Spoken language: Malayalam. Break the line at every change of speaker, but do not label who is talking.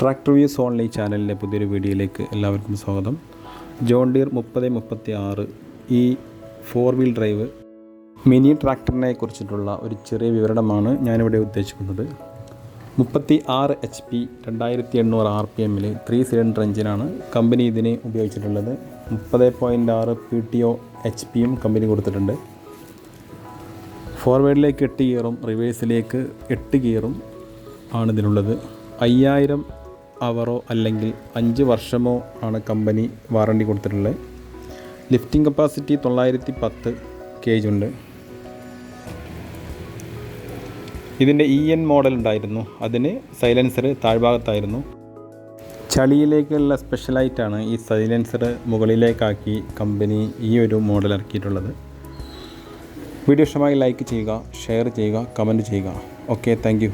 ട്രാക്ടർ വ്യൂസ് ഓൺലൈൻ ചാനലിലെ പുതിയൊരു വീഡിയോയിലേക്ക് എല്ലാവർക്കും സ്വാഗതം. ജോൺ ഡീർ 3036 ഈ 4-വീൽ ഡ്രൈവ് മിനി ട്രാക്ടറിനെ കുറിച്ചിട്ടുള്ള ഒരു ചെറിയ വിവരണമാണ് ഞാനിവിടെ ഉദ്ദേശിക്കുന്നത്. 36 HP 2800 RPM 3 സിലിണ്ടർ എഞ്ചിനാണ് കമ്പനി ഇതിന് ഉപയോഗിച്ചിട്ടുള്ളത്. 30.6 PTO HP കമ്പനി കൊടുത്തിട്ടുണ്ട്. ഫോർവേഡിലേക്ക് 8 ഗിയറും റിവേഴ്സിലേക്ക് 8 ഗിയറും ആണ് ഇതിനുള്ളത്. 5000 അവറോ അല്ലെങ്കിൽ 5 വർഷമോ ആണ് കമ്പനി വാറണ്ടി കൊടുത്തിട്ടുള്ളത്. ലിഫ്റ്റിംഗ് കപ്പാസിറ്റി 910 kg ഉണ്ട്. ഇതിൻ്റെ EN മോഡൽ ഉണ്ടായിരുന്നു, അതിന് സൈലൻസർ താഴ്ഭാഗത്തായിരുന്നു. ചളിയിലേക്കുള്ള സ്പെഷ്യലായിട്ടാണ് ഈ സൈലൻസർ മുകളിലേക്കാക്കി കമ്പനി ഈ ഒരു മോഡൽ ഇറക്കിയിട്ടുള്ളത്. വീഡിയോ ഇഷ്ടമായി ലൈക്ക് ചെയ്യുക, ഷെയർ ചെയ്യുക, കമൻറ്റ് ചെയ്യുക. Okay, thank you.